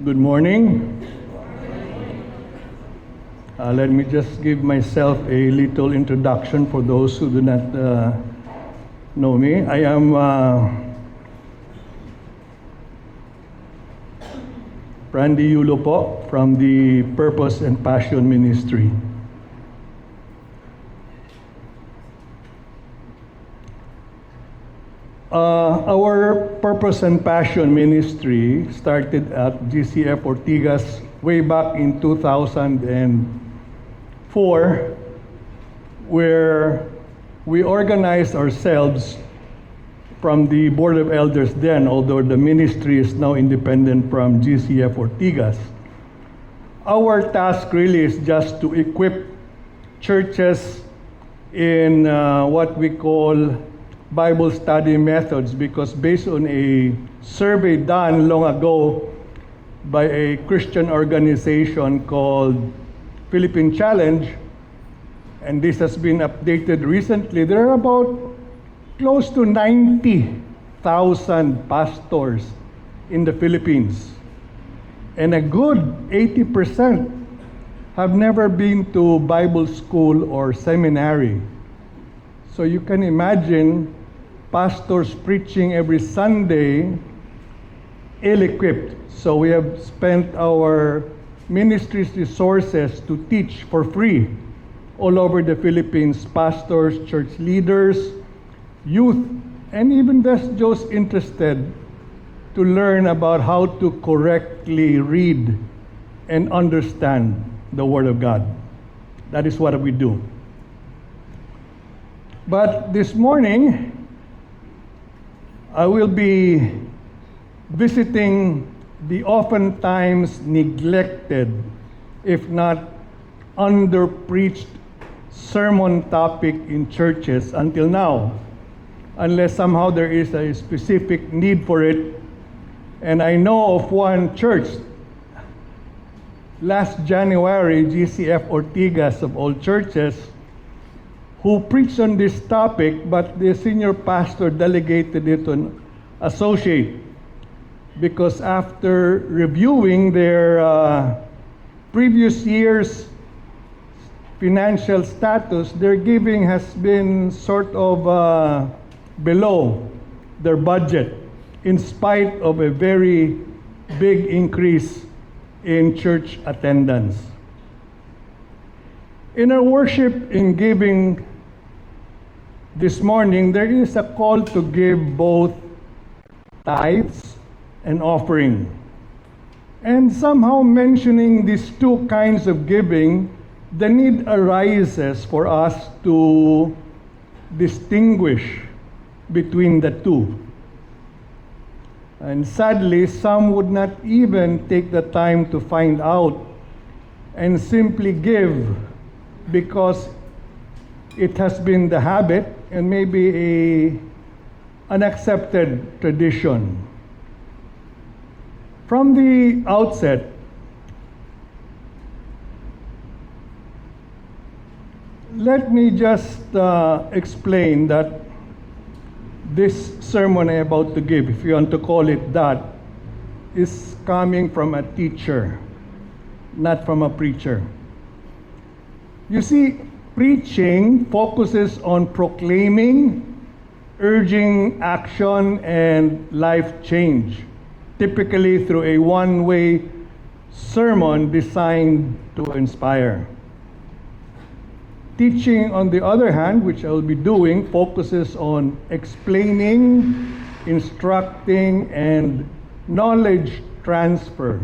Good morning. Let me just give myself a little introduction for those who do not know me. I am Prandy Yulo po from the Purpose and Passion Ministry. Our Purpose and Passion Ministry started at GCF Ortigas way back in 2004, where we organized ourselves from the Board of Elders then, although the ministry is now independent from GCF Ortigas. Our task really is just to equip churches in what we call Bible study methods, because based on a survey done long ago by a Christian organization called Philippine Challenge, and this has been updated recently, there are about close to 90,000 pastors in the Philippines. And a good 80% have never been to Bible school or seminary. So you can imagine pastors preaching every Sunday, ill-equipped. So we have spent our ministry's resources to teach for free all over the Philippines, pastors, church leaders, youth, and even those interested to learn about how to correctly read and understand the Word of God. That is what we do. But this morning, I will be visiting the oftentimes neglected, if not under-preached sermon topic in churches until now, unless somehow there is a specific need for it. And I know of one church, last January, GCF Ortigas of all churches, who preached on this topic, but the senior pastor delegated it to an associate, because after reviewing their previous year's financial status, their giving has been sort of below their budget, in spite of a very big increase in church attendance. In our worship in giving this morning, there is a call to give both tithes and offering. And somehow mentioning these two kinds of giving, the need arises for us to distinguish between the two. And sadly, some would not even take the time to find out and simply give because it has been the habit and maybe an accepted tradition. From the outset, let me just explain that this sermon I'm about to give, if you want to call it that, is coming from a teacher, not from a preacher. You see, preaching focuses on proclaiming, urging action and life change, typically through a one-way sermon designed to inspire. Teaching, on the other hand, which I will be doing, focuses on explaining, instructing, and knowledge transfer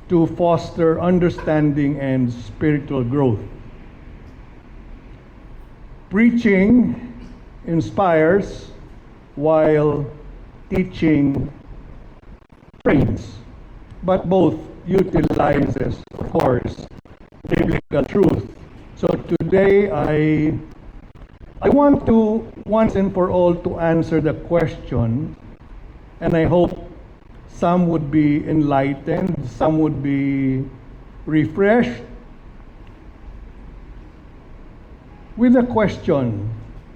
to foster understanding and spiritual growth. Preaching inspires, while teaching trains, but both utilizes, of course, biblical truth. So today I want to once and for all to answer the question, and I hope some would be enlightened, some would be refreshed, with the question,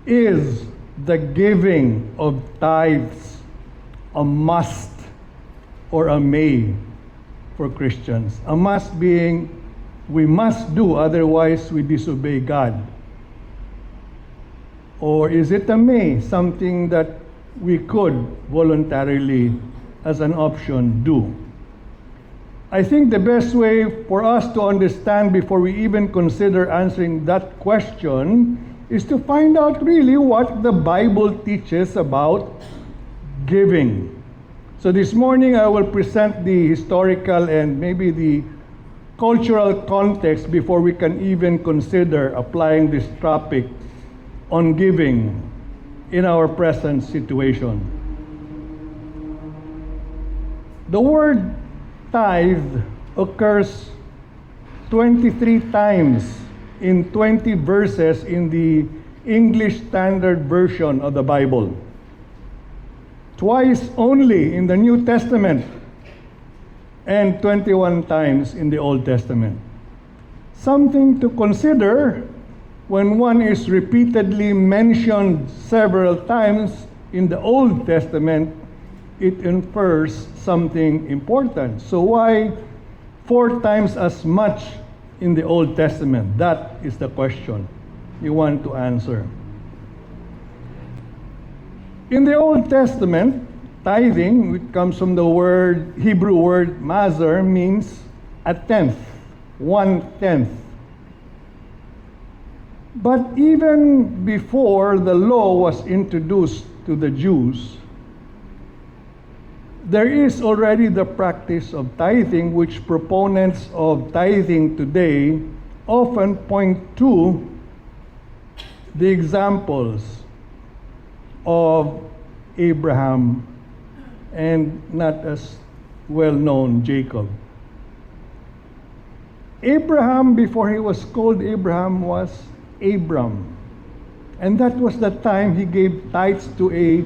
is the giving of tithes a must or a may for Christians? A must being we must do, otherwise we disobey God. Or is it a may, something that we could voluntarily, as an option, do? I think the best way for us to understand before we even consider answering that question is to find out really what the Bible teaches about giving. So this morning I will present the historical and maybe the cultural context before we can even consider applying this topic on giving in our present situation. The word tithe occurs 23 times in 20 verses in the English Standard Version of the Bible. Twice only in the New Testament, and 21 times in the Old Testament. Something to consider when one is repeatedly mentioned several times in the Old Testament, it infers something important. So why 4 times as much in the Old Testament? That is the question you want to answer. In the Old Testament, tithing, which comes from the Hebrew word mazer, means a tenth, 1/10. But even before the law was introduced to the Jews, there is already the practice of tithing, which proponents of tithing today often point to the examples of Abraham and not as well-known Jacob. Abraham, before he was called Abraham, was Abram. And that was the time he gave tithes to a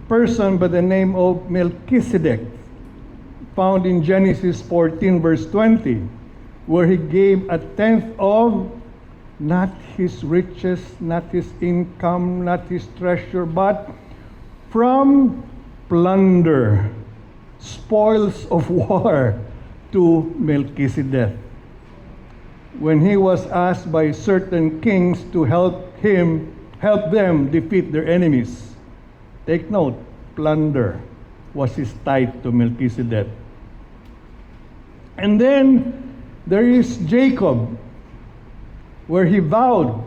person by the name of Melchizedek, found in Genesis 14 verse 20, where he gave a tenth of not his riches, not his income, not his treasure, but from plunder, spoils of war, to Melchizedek. When he was asked by certain kings to help them defeat their enemies. Take note, plunder was his tithe to Melchizedek. And then there is Jacob, where he vowed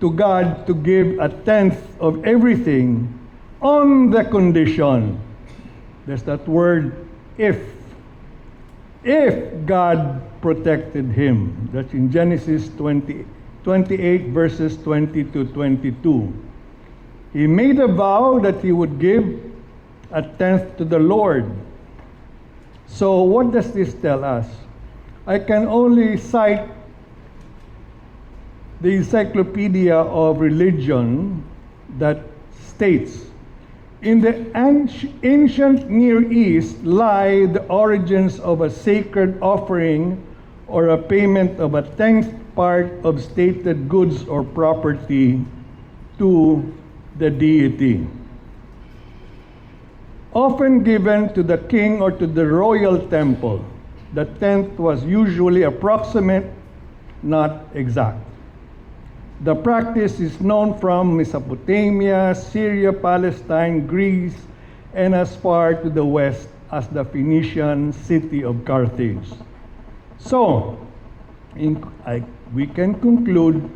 to God to give a tenth of everything on the condition, there's that word, if God protected him. That's in Genesis 28 verses 20 to 22. He made a vow that he would give a tenth to the Lord. So what does this tell us? I can only cite the Encyclopedia of Religion that states, in the ancient Near East lie the origins of a sacred offering or a payment of a tenth part of stated goods or property to the deity, often given to the king or to the royal temple. The tenth was usually approximate, not exact. The practice is known from Mesopotamia, Syria, Palestine, Greece, and as far to the west as the Phoenician city of Carthage. So, we can conclude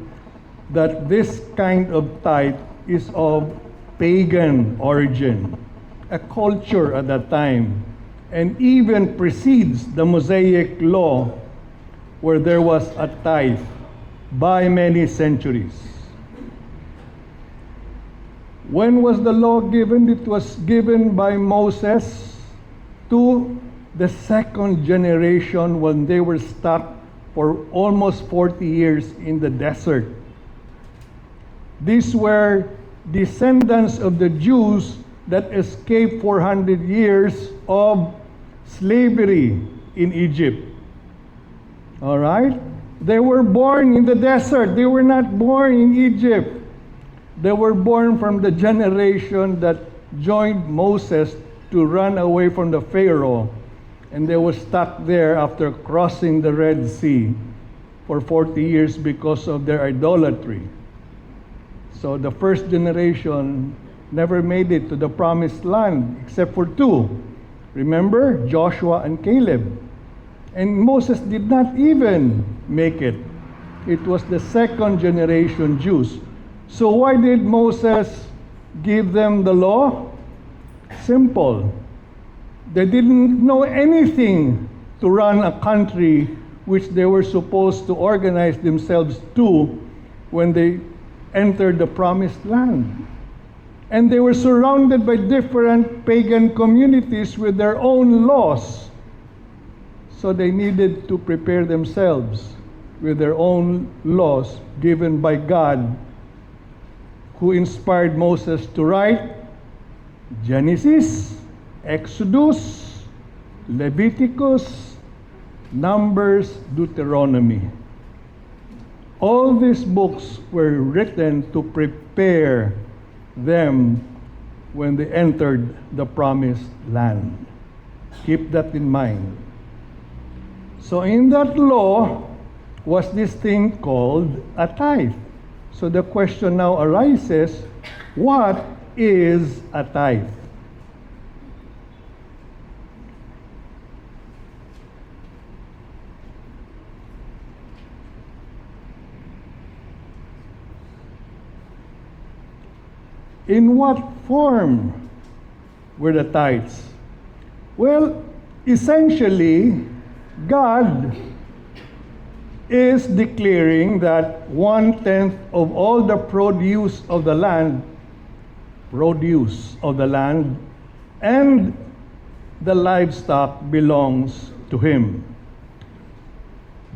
that this kind of tithe is of pagan origin, a culture at that time, and even precedes the Mosaic law, where there was a tithe by many centuries. When was the law given? It was given by Moses to the second generation when they were stuck for almost 40 years in the desert. These were descendants of the Jews that escaped 400 years of slavery in Egypt. All right? They were born in the desert. They were not born in Egypt. They were born from the generation that joined Moses to run away from the Pharaoh, and they were stuck there after crossing the Red Sea for 40 years because of their idolatry. So the first generation never made it to the promised land except for two. Remember, Joshua and Caleb. And Moses did not even make it. It was the second generation Jews. So why did Moses give them the law? Simple. They didn't know anything to run a country which they were supposed to organize themselves to when they entered the promised land. And they were surrounded by different pagan communities with their own laws. So they needed to prepare themselves with their own laws given by God, who inspired Moses to write Genesis, Exodus, Leviticus, Numbers, Deuteronomy. All these books were written to prepare them when they entered the promised land. Keep that in mind. So in that law was this thing called a tithe. So the question now arises, what is a tithe? In what form were the tithes? Well, essentially, God is declaring that 1/10 of all the produce of the land, and the livestock belongs to Him.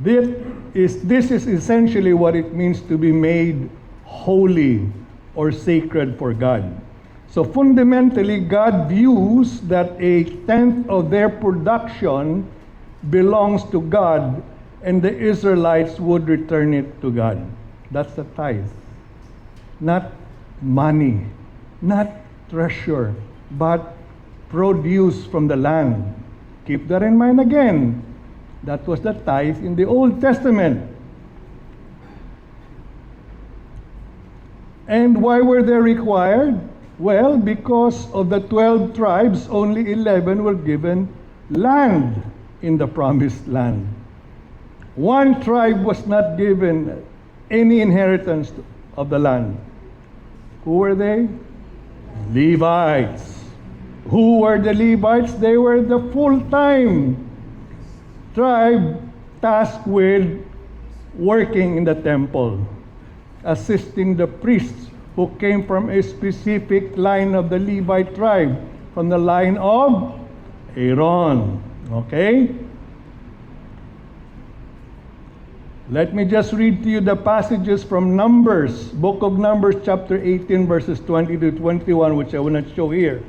This is essentially what it means to be made holy or sacred for God. So fundamentally, God views that 1/10 of their production belongs to God, and the Israelites would return it to God. That's the tithe. Not money, not treasure, but produce from the land. Keep that in mind again. That was the tithe in the Old Testament. And why were they required? Well, because of the 12 tribes, only 11 were given land in the promised land. One tribe was not given any inheritance of the land. Who were they? Levites. Who were the Levites? They were the full-time tribe tasked with working in the temple, assisting the priests who came from a specific line of the Levite tribe, from the line of Aaron. Okay? Let me just read to you the passages from Numbers, book of Numbers, chapter 18, verses 20 to 21, which I will not show here.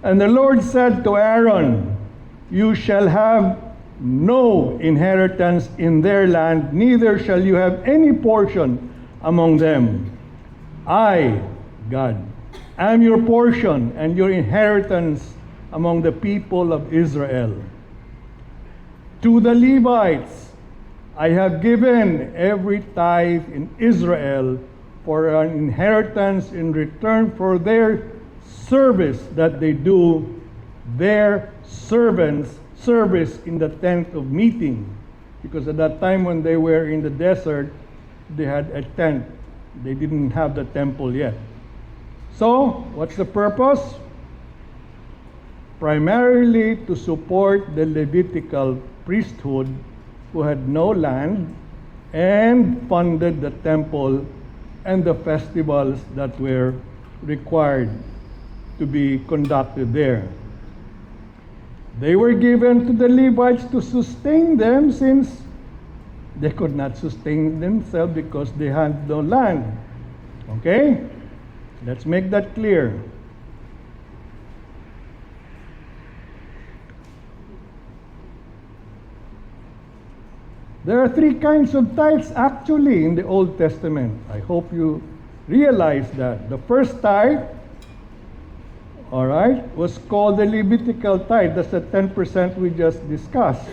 And the Lord said to Aaron, "You shall have no inheritance in their land, neither shall you have any portion among them. I, God, am your portion and your inheritance among the people of Israel. To the Levites I have given every tithe in Israel for an inheritance in return for their service that they do, their service in the tent of meeting." Because at that time when they were in the desert, they had a tent. They didn't have the temple yet. So, what's the purpose? Primarily to support the Levitical priesthood, who had no land, and funded the temple and the festivals that were required to be conducted there. They were given to the Levites to sustain them, since they could not sustain themselves because they had no land. Okay? Let's make that clear. There are three kinds of tithes actually in the Old Testament. I hope you realize that. The first tithe all right, was called the Levitical tithe. That's the 10% we just discussed.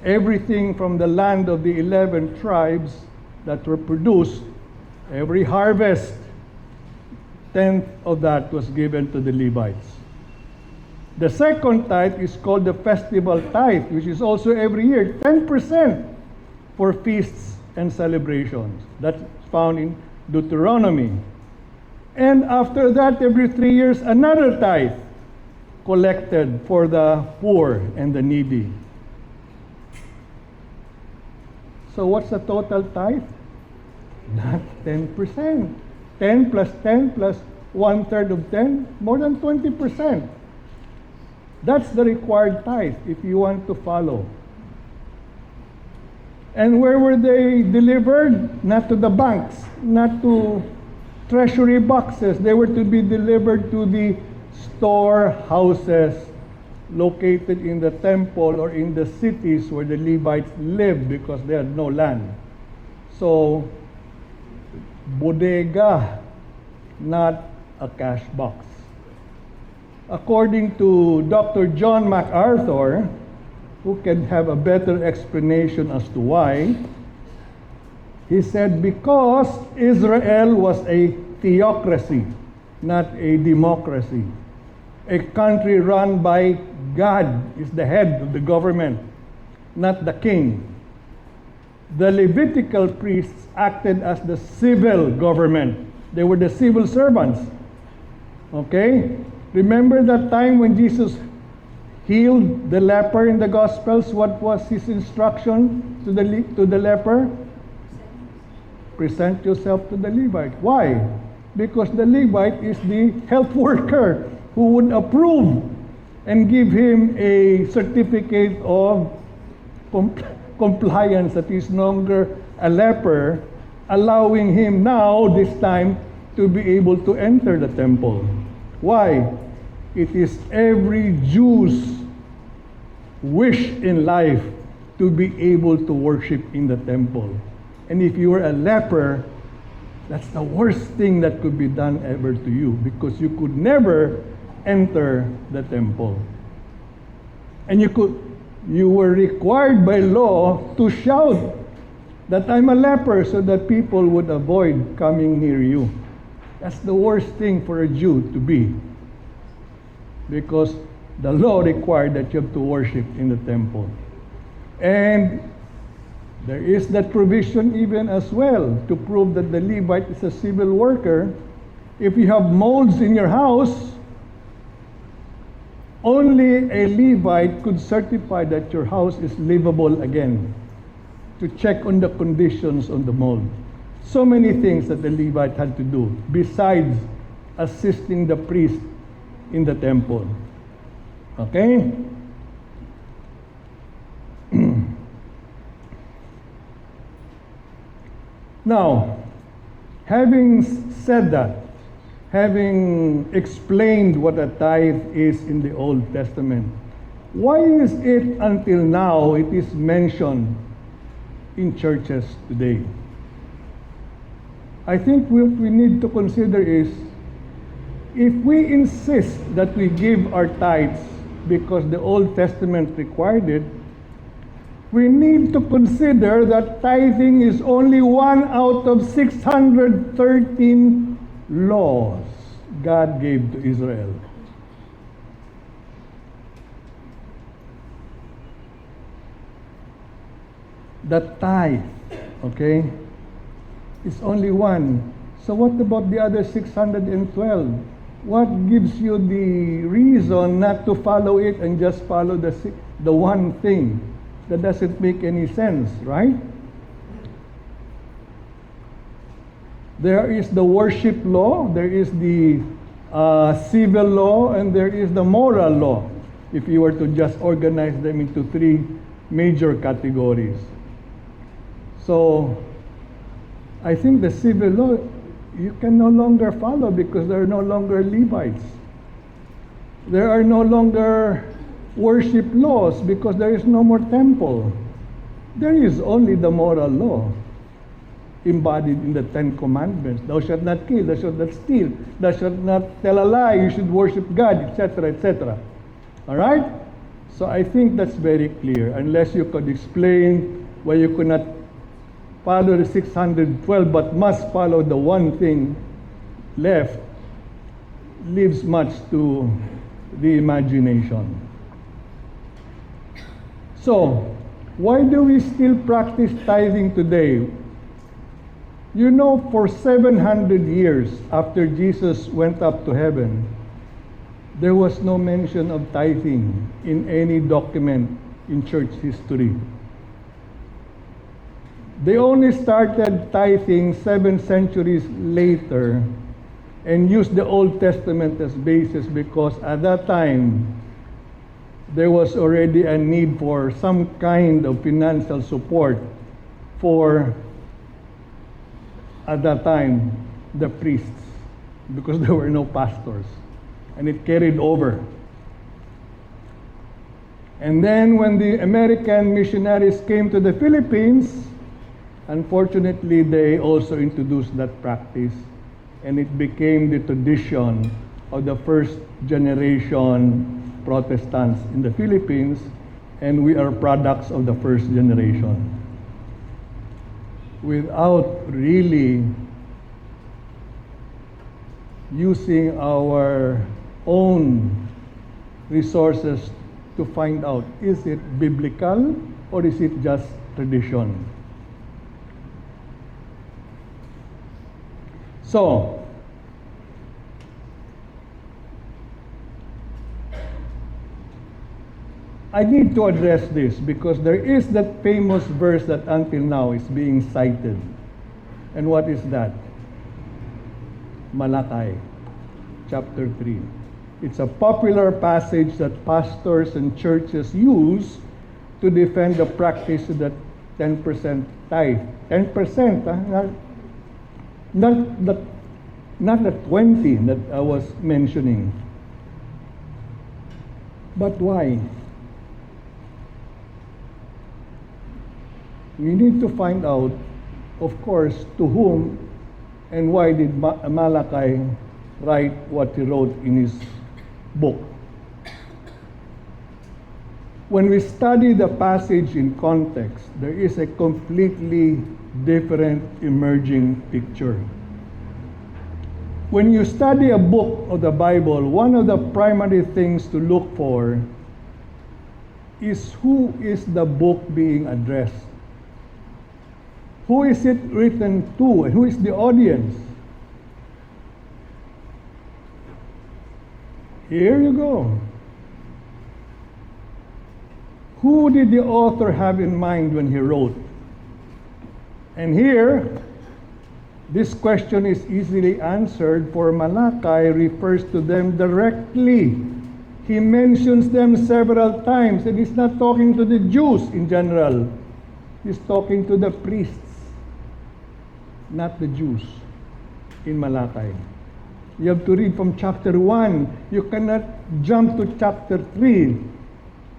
Everything from the land of the 11 tribes that were produced, every harvest, 10th of that was given to the Levites. The second tithe is called the festival tithe, which is also every year, 10% for feasts and celebrations. That's found in Deuteronomy. And after that, every 3 years, another tithe collected for the poor and the needy. So what's the total tithe? Not 10%. 10 plus 10 plus 1/3 of 10, more than 20%. That's the required tithe if you want to follow. And where were they delivered? Not to the banks, not to treasury boxes. They were to be delivered to the storehouses located in the temple or in the cities where the Levites lived because they had no land. So, bodega, not a cash box. According to Dr. John MacArthur, who can have a better explanation as to why, he said, because Israel was a theocracy, not a democracy. A country run by God is the head of the government, not the king. The Levitical priests acted as the civil government. They were the civil servants. Okay? Remember that time when Jesus healed the leper in the Gospels? What was his instruction to the leper? Present yourself to the Levite. Why? Because the Levite is the health worker who would approve and give him a certificate of compliance that he's no longer a leper, allowing him now, this time, to be able to enter the temple. Why? It is every Jew's wish in life to be able to worship in the temple. And if you were a leper, that's the worst thing that could be done ever to you, because you could never enter the temple. And you were required by law to shout that I'm a leper so that people would avoid coming near you. That's the worst thing for a Jew to be, because the law required that you have to worship in the temple. And there is that provision even as well to prove that the Levite is a civil worker. If you have molds in your house, only a Levite could certify that your house is livable again, to check on the conditions on the mold. So many things that the Levite had to do besides assisting the priest in the temple. Okay? Now, having said that, having explained what a tithe is in the Old Testament, why is it until now it is mentioned in churches today? I think what we need to consider is, if we insist that we give our tithes because the Old Testament required it, we need to consider that tithing is only one out of 613 laws God gave to Israel. The tithe, okay, is only one. So what about the other 612? What gives you the reason not to follow it and just follow the one thing? That doesn't make any sense, right? There is the worship law, there is the civil law, and there is the moral law, if you were to just organize them into three major categories. So, I think the civil law, you can no longer follow because there are no longer Levites. There are no longer worship laws because there is no more temple. There is only the moral law. embodied in the Ten Commandments. Thou shalt not kill, thou shalt not steal, thou shalt not tell a lie, you should worship God, etc., etc. All right? So I think that's very clear. Unless you could explain why you could not follow the 612 but must follow the one thing left, leaves much to the imagination. So, why do we still practice tithing today? You know, for 700 years after Jesus went up to heaven, there was no mention of tithing in any document in church history. They only started tithing 7 centuries later and used the Old Testament as basis because at that time there was already a need for some kind of financial support for, at that time, the priests, because there were no pastors, and it carried over. And then when the American missionaries came to the Philippines, unfortunately they also introduced that practice, and it became the tradition of the first generation Protestants in the Philippines, and we are products of the first generation. Without really using our own resources to find out, is it biblical or is it just tradition? So, I need to address this because there is that famous verse that until now is being cited. And what is that? Malachi, chapter 3. It's a popular passage that pastors and churches use to defend the practice of the 10% tithe. 10%, not the 20 that I was mentioning. But why? We need to find out, of course, to whom and why did Malachi write what he wrote in his book. When we study the passage in context, there is a completely different emerging picture. When you study a book of the Bible, one of the primary things to look for is who is the book being addressed. Who is it written to, and who is the audience? Here you go. Who did the author have in mind when he wrote? And here, this question is easily answered, for Malachi refers to them directly. He mentions them several times, and he's not talking to the Jews in general. He's talking to the priests, not the Jews, in Malachi. You have to read from chapter 1. You cannot jump to chapter 3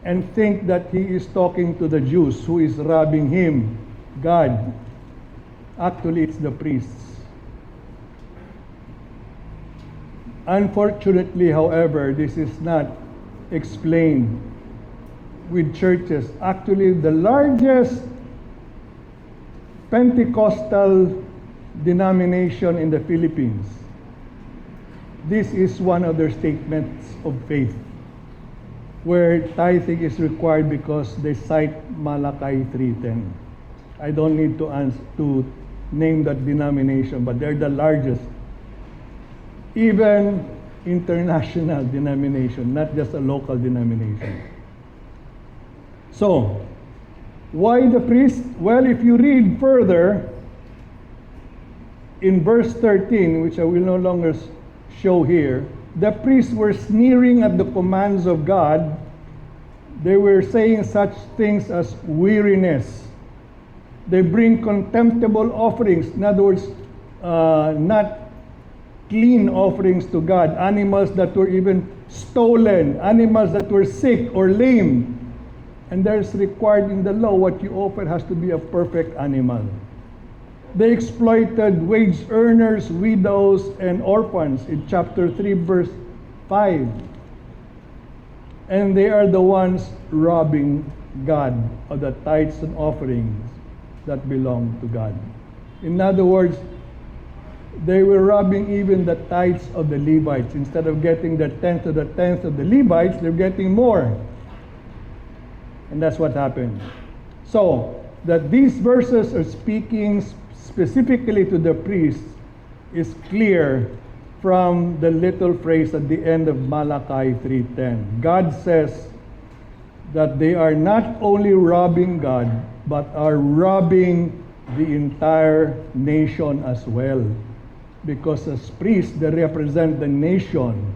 and think that he is talking to the Jews who is robbing him, God. Actually, it's the priests. Unfortunately, however, this is not explained with churches. Actually, the largest Pentecostal denomination in the Philippines, this is one of their statements of faith, where tithing is required because they cite Malachi 3:10. I don't need to name that denomination, but they're the largest, even international denomination, not just a local denomination. So, why the priest? Well, if you read further, in verse 13, which I will no longer show here, the priests were sneering at the commands of God. They were saying such things as weariness. They bring contemptible offerings, in other words, not clean offerings to God, animals that were even stolen, animals that were sick or lame. And there's required in the law, what you offer has to be a perfect animal. they exploited wage earners, widows, and orphans in chapter 3, verse 5. And they are the ones robbing God of the tithes and offerings that belong to God. In other words, they were robbing even the tithes of the Levites. Instead of getting the tenth of the Levites, they're getting more. And that's what happened. So, that these verses are speaking specifically to the priests is clear from the little phrase at the end of Malachi 3:10. God says that they are not only robbing God, but are robbing the entire nation as well. Because as priests, they represent the nation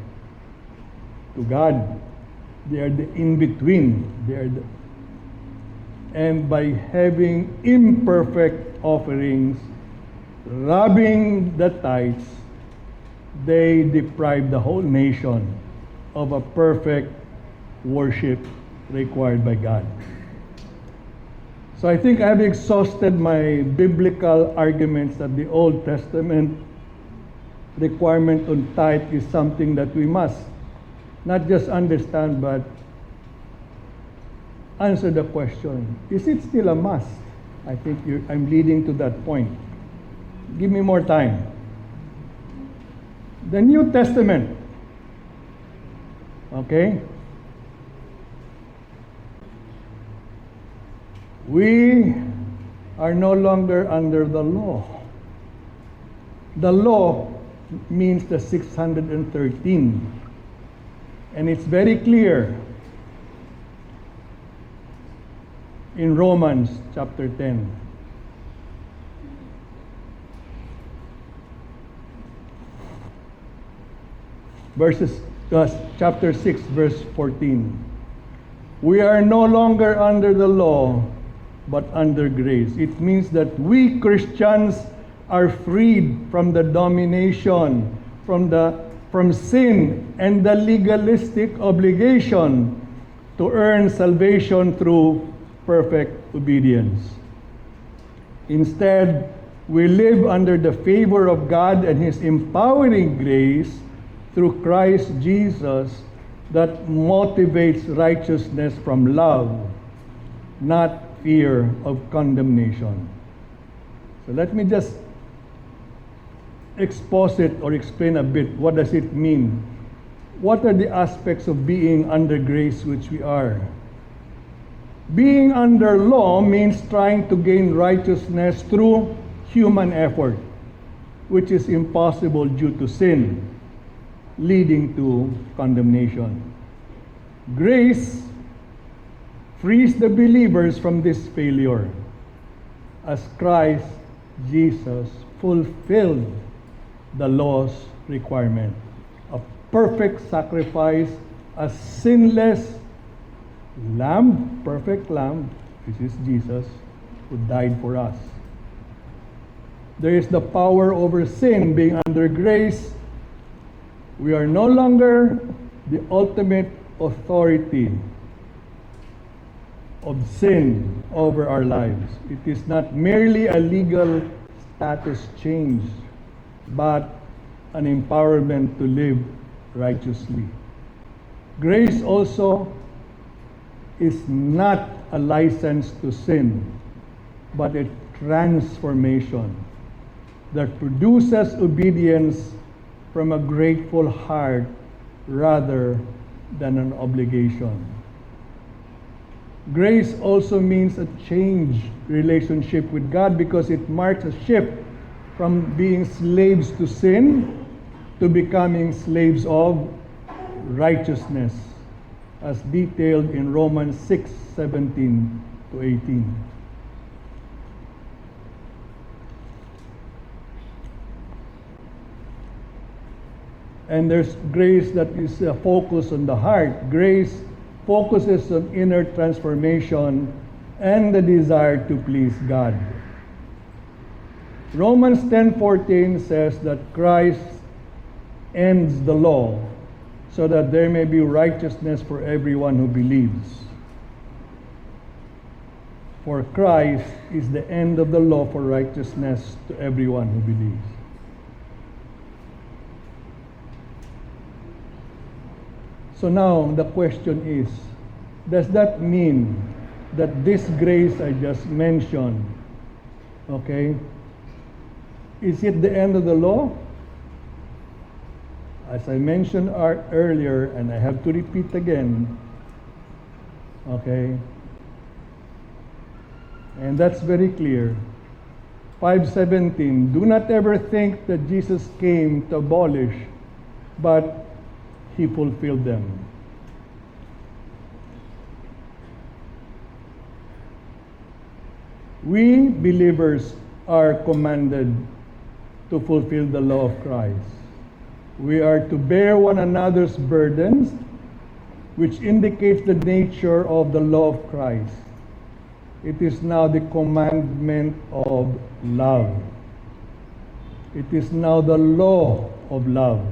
to God. They are the in-between. And by having imperfect offerings, robbing the tithes, they deprive the whole nation of a perfect worship required by God. So I think I've exhausted my biblical arguments that the Old Testament requirement on tithe is something that we must not just understand, but answer the question, is it still a must? I think I'm leading to that point. Give me more time. The New Testament, okay? We are no longer under the law. The law means the 613. And it's very clear in Romans chapter 10. Chapter 6, verse 14. We are no longer under the law, but under grace. It means that we Christians are freed from the domination, from sin and the legalistic obligation to earn salvation through perfect obedience. Instead, we live under the favor of God and His empowering grace through Christ Jesus that motivates righteousness from love, not fear of condemnation. So let me just expose it or explain a bit. What does it mean? What are the aspects of being under grace, which we are? Being under law means trying to gain righteousness through human effort, which is impossible due to sin, leading to condemnation. Grace frees the believers from this failure, as Christ Jesus fulfilled the law's requirement. A perfect sacrifice, a sinless lamb, perfect lamb, which is Jesus, who died for us. There is the power over sin. Being under grace, we are no longer the ultimate authority of sin over our lives. It is not merely a legal status change, but an empowerment to live righteously. Grace also is not a license to sin, but a transformation that produces obedience from a grateful heart rather than an obligation. Grace also means a changed relationship with God because it marks a shift from being slaves to sin to becoming slaves of righteousness, as detailed in Romans 6:17 to 18. And there's grace that is a focus on the heart. Grace focuses on inner transformation and the desire to please God. Romans 10:14 says that Christ ends the law so that there may be righteousness for everyone who believes. For Christ is the end of the law for righteousness to everyone who believes. So now the question is, does that mean that this grace I just mentioned, okay, is it the end of the law? As I mentioned earlier, and I have to repeat again, okay, and that's very clear. 5:17, do not ever think that Jesus came to abolish, but he fulfilled them. We believers are commanded to fulfill the law of Christ. We are to bear one another's burdens, which indicates the nature of the law of Christ. It is now the commandment of love. It is now the law of love.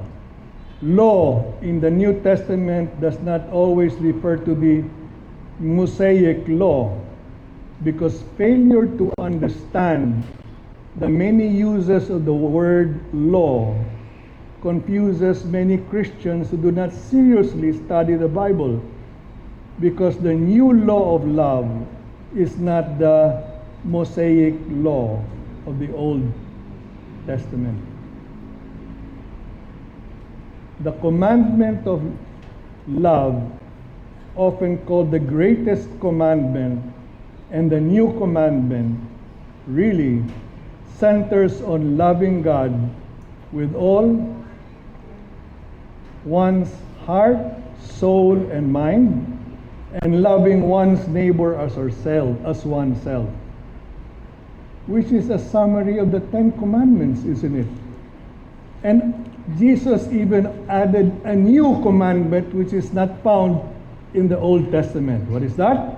Law in the New Testament does not always refer to the Mosaic law, because failure to understand the many uses of the word law confuses many Christians who do not seriously study the Bible, because the new law of love is not the Mosaic law of the Old Testament. The commandment of love, often called the greatest commandment, and the new commandment, really centers on loving God with all one's heart, soul, and mind, and loving one's neighbor as oneself, which is a summary of the Ten Commandments, isn't it? And Jesus even added a new commandment which is not found in the Old Testament. What is that?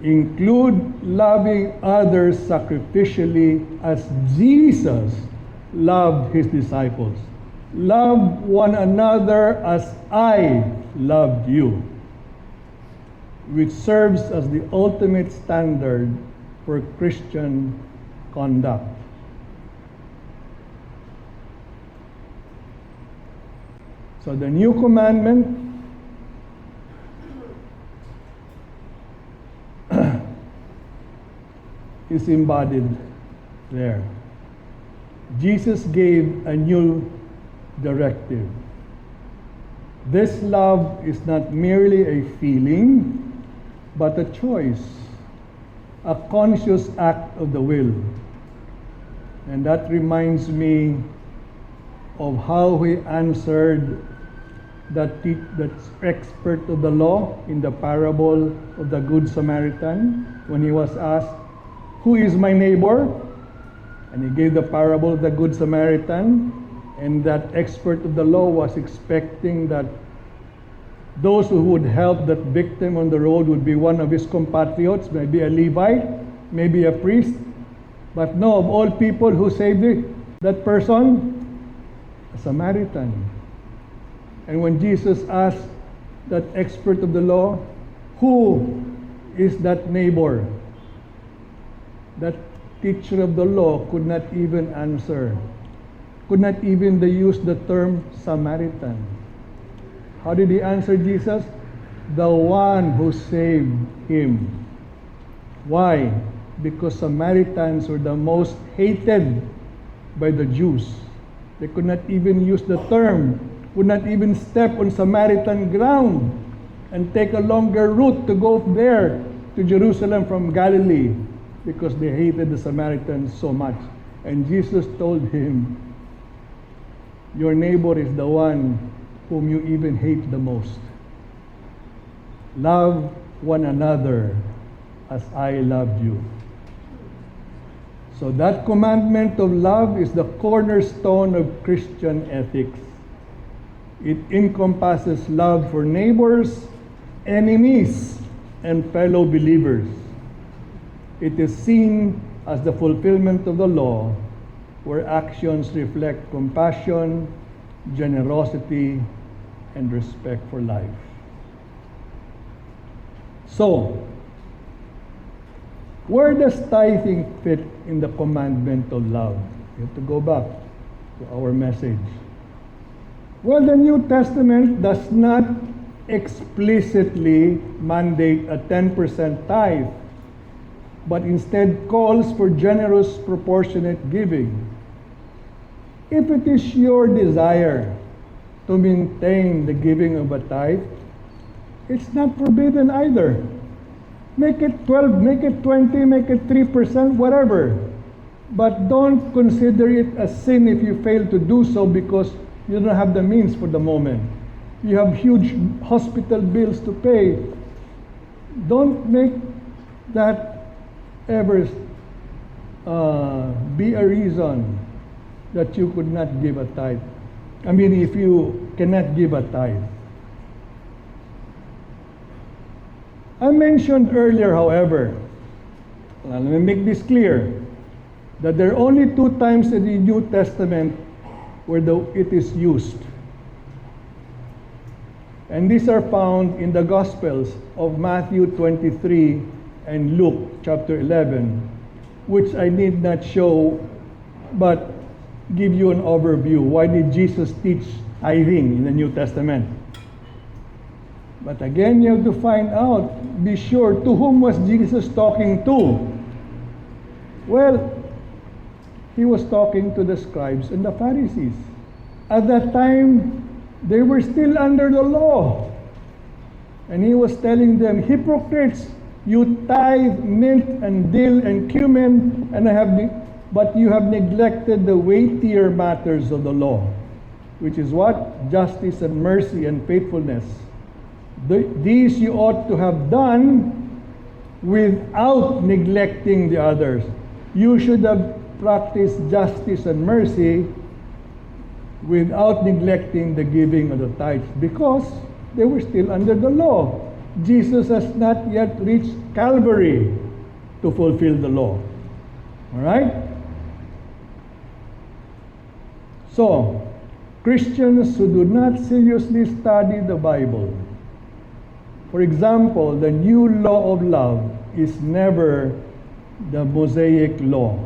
Include loving others sacrificially as Jesus loved his disciples. Love one another as I loved you, which serves as the ultimate standard for Christian conduct. So the new commandment is embodied there. Jesus gave a new directive. This love is not merely a feeling, but a choice, a conscious act of the will. And that reminds me of how he answered that expert of the law in the parable of the Good Samaritan when he was asked, "Who is my neighbor?" And he gave the parable of the Good Samaritan, and that expert of the law was expecting that those who would help that victim on the road would be one of his compatriots, maybe a Levite, maybe a priest. But no, of all people, who saved that person? A Samaritan. And when Jesus asked that expert of the law, who is that neighbor? That teacher of the law could not even answer, could not even use the term Samaritan. How did he answer Jesus? The one who saved him. Why? Because Samaritans were the most hated by the Jews. They could not even use the term, would not even step on Samaritan ground and take a longer route to go there to Jerusalem from Galilee, because they hated the Samaritans so much. And Jesus told him, your neighbor is the one whom you even hate the most. Love one another as I loved you. So that commandment of love is the cornerstone of Christian ethics. It encompasses love for neighbors, enemies, and fellow believers. It is seen as the fulfillment of the law, where actions reflect compassion, generosity, and respect for life. So, Where does tithing fit in the commandment of love? You have to go back to our message. Well, the New Testament does not explicitly mandate a 10% tithe, but instead calls for generous, proportionate giving. If it is your desire to maintain the giving of a tithe, it's not forbidden either. Make it 12, make it 20, make it 3%, whatever. But don't consider it a sin if you fail to do so because you don't have the means for the moment. You have huge hospital bills to pay. Don't make that ever be a reason that you could not give a tithe. I mean, if you cannot give a tithe. I mentioned earlier, however, let me make this clear, that there are only 2 times in the New Testament where it is used. And these are found in the Gospels of Matthew 23 and Luke chapter 11, which I need not show, but give you an overview. Why did Jesus teach tithing in the New Testament? But again, you have to find out, be sure, to whom was Jesus talking to? Well, he was talking to the scribes and the Pharisees. At that time, they were still under the law. And he was telling them, hypocrites, you tithe mint and dill and cumin, but you have neglected the weightier matters of the law, which is what? Justice and mercy and faithfulness. These you ought to have done without neglecting the others. You should have practiced justice and mercy without neglecting the giving of the tithes, because they were still under the law. Jesus has not yet reached Calvary to fulfill the law. All right? So, Christians who do not seriously study the Bible, for example, the new law of love is never the Mosaic law.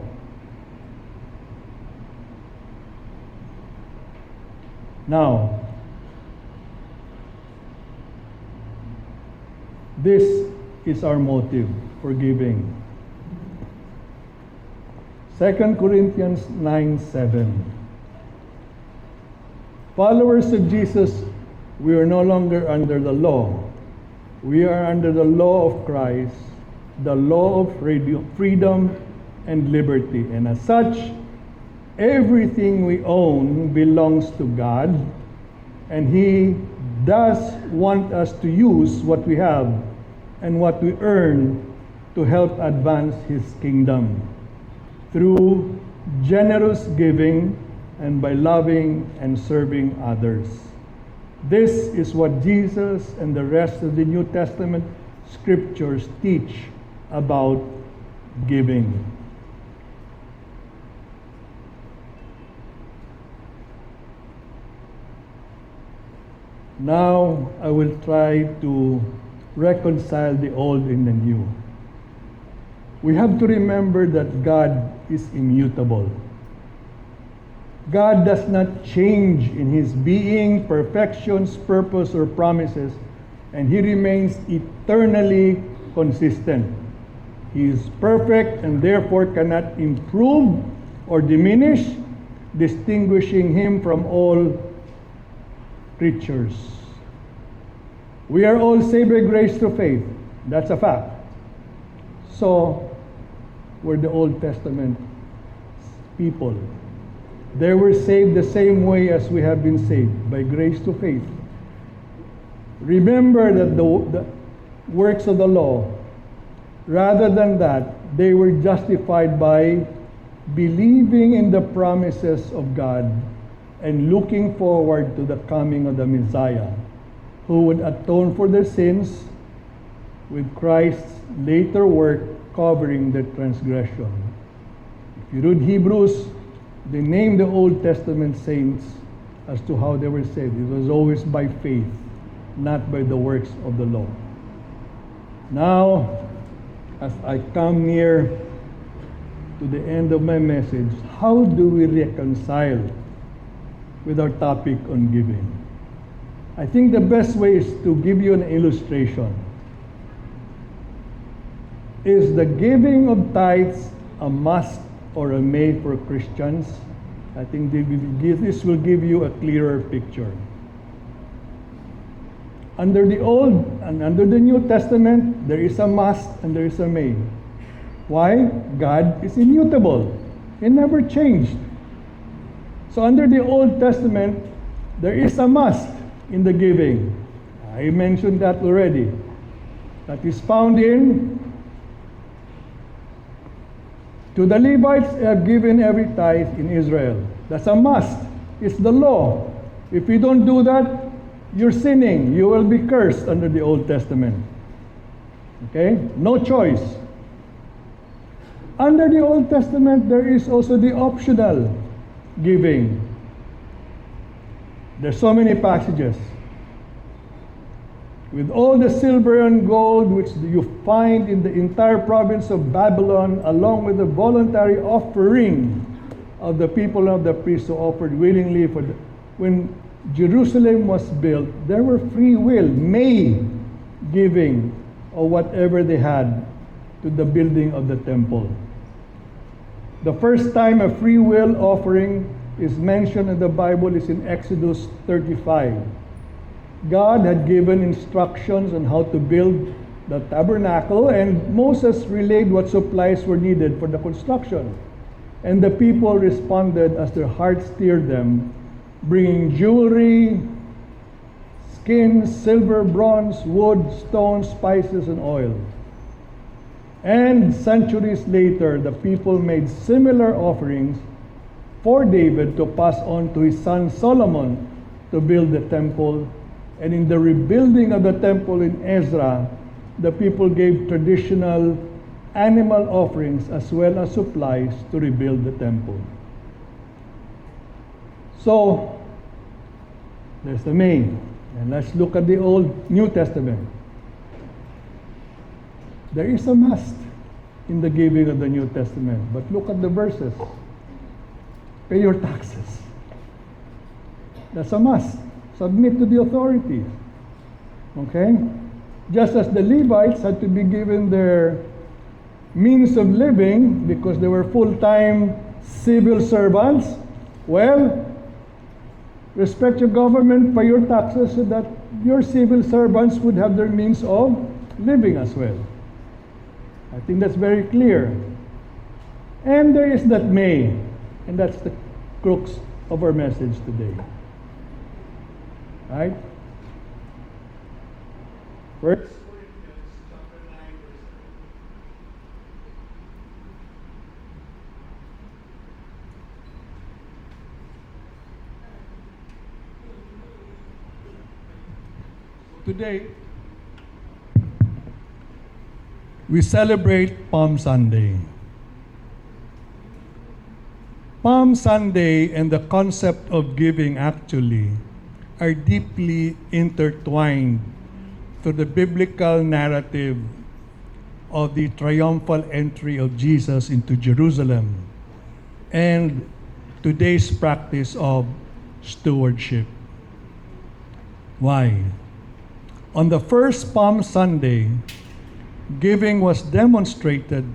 Now, this is our motive for giving. 2 Corinthians 9:7. Followers of Jesus, we are no longer under the law. We are under the law of Christ, the law of freedom and liberty. And as such, everything we own belongs to God, and He does want us to use what we have and what we earn to help advance His kingdom through generous giving and by loving and serving others. This is what Jesus and the rest of the New Testament scriptures teach about giving. Now I will try to reconcile the old and the new. We have to remember that God is immutable. God does not change in His being, perfections, purpose, or promises, and He remains eternally consistent. He is perfect and therefore cannot improve or diminish, distinguishing Him from all creatures. We are all saved by grace through faith. That's a fact. So, were the Old Testament people. They were saved the same way as we have been saved, by grace to faith. Remember that the works of the law, rather than that, they were justified by believing in the promises of God and looking forward to the coming of the Messiah, who would atone for their sins with Christ's later work covering their transgression. If you read Hebrews, they name the Old Testament saints as to how they were saved. It was always by faith, not by the works of the law. Now, as I come near to the end of my message, how do we reconcile with our topic on giving? I think the best way is to give you an illustration. Is the giving of tithes a must or a may for Christians? I think this will give you a clearer picture. Under the Old and under the New Testament, there is a must and there is a may. Why? God is immutable. He never changed. So under the Old Testament, there is a must in the giving. I mentioned that already. That is found in, to the Levites have given every tithe in Israel. That's a must. It's the law. If you don't do that, you're sinning. You will be cursed under the Old Testament. Okay? No choice. Under the Old Testament, there is also the optional giving. There's so many passages. With all the silver and gold which you find in the entire province of Babylon, along with the voluntary offering of the people of the priests who offered willingly when Jerusalem was built, there were free will, may giving or whatever they had to the building of the temple. The first time a free will offering is mentioned in the Bible is in Exodus 35. God had given instructions on how to build the tabernacle, and Moses relayed what supplies were needed for the construction. And the people responded as their hearts steered them, bringing jewelry, skins, silver, bronze, wood, stones, spices, and oil. And centuries later, the people made similar offerings for David to pass on to his son Solomon to build the temple. And in the rebuilding of the temple in Ezra, the people gave traditional animal offerings as well as supplies to rebuild the temple. So, there's the main. And let's look at the Old New Testament. There is a must in the giving of the New Testament. But look at the verses. Pay your taxes. That's a must. Submit to the authorities. Okay? Just as the Levites had to be given their means of living because they were full-time civil servants, well, respect your government, pay your taxes so that your civil servants would have their means of living as well. I think that's very clear. And there is that may, and that's the crux of our message today. Right? First Corinthians chapter 9, verse 7. Today, we celebrate Palm Sunday. Palm Sunday and the concept of giving actually are deeply intertwined to the biblical narrative of the triumphal entry of Jesus into Jerusalem and today's practice of stewardship. Why? On the first Palm Sunday, giving was demonstrated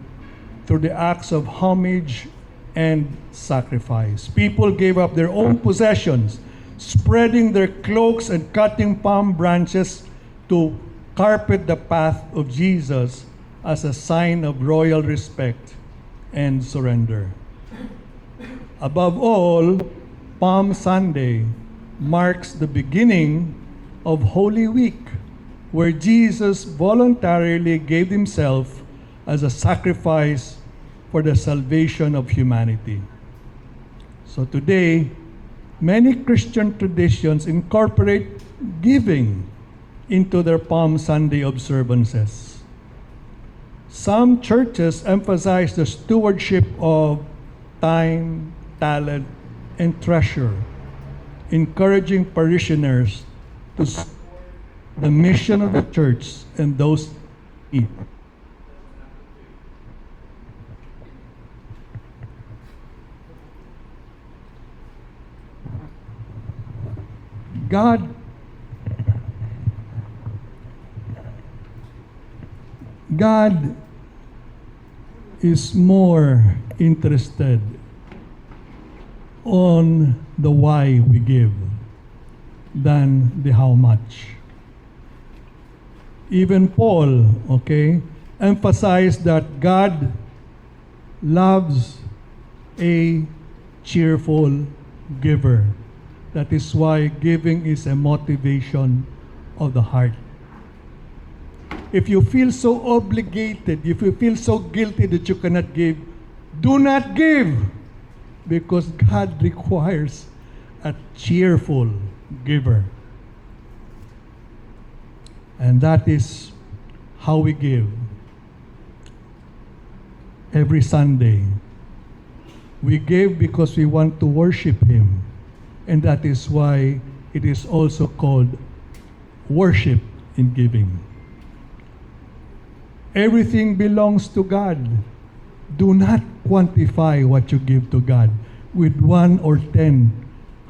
through the acts of homage and sacrifice. People gave up their own possessions, spreading their cloaks and cutting palm branches to carpet the path of Jesus as a sign of royal respect and surrender. Above all, Palm Sunday marks the beginning of Holy Week, where Jesus voluntarily gave himself as a sacrifice for the salvation of humanity. So today, many Christian traditions incorporate giving into their Palm Sunday observances. Some churches emphasize the stewardship of time, talent, and treasure, encouraging parishioners to support the mission of the church and those in need. God is more interested on the why we give than the how much. Even Paul, emphasized that God loves a cheerful giver. That is why giving is a motivation of the heart. If you feel so obligated, if you feel so guilty that you cannot give, do not give, because God requires a cheerful giver. And that is how we give. Every Sunday, we give because we want to worship Him. And that is why it is also called worship in giving. Everything belongs to God. Do not quantify what you give to God with 1 or 10.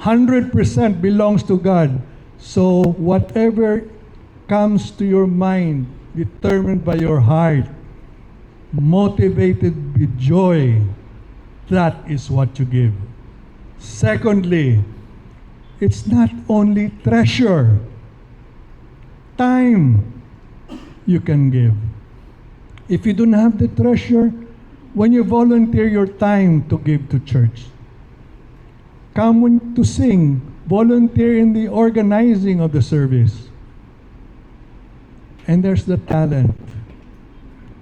100% belongs to God. So whatever comes to your mind, determined by your heart, motivated with joy, that is what you give. Secondly, it's not only treasure, time you can give. If you don't have the treasure, when you volunteer your time to give to church, come to sing, volunteer in the organizing of the service. And there's the talent.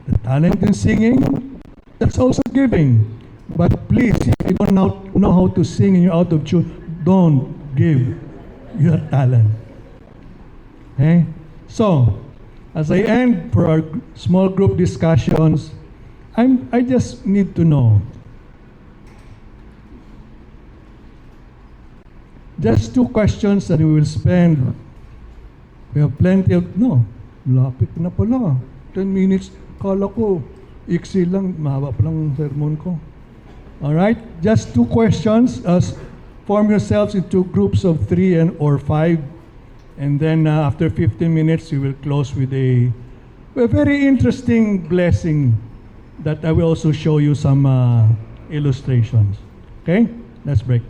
The talent in singing, that's also giving. But please, if you don't know how to sing and you're out of tune, don't give your talent. Okay? So, as I end for our small group discussions, I just need to know. Just 2 questions that we will spend. We have plenty of, lapit na pala. 10 minutes, kala ko, iksi lang, mahaba pa lang sermon ko. Alright, just 2 questions. Form yourselves into groups of 3 or 5. And then after 15 minutes, we will close with a very interesting blessing that I will also show you some illustrations. Okay? Let's break.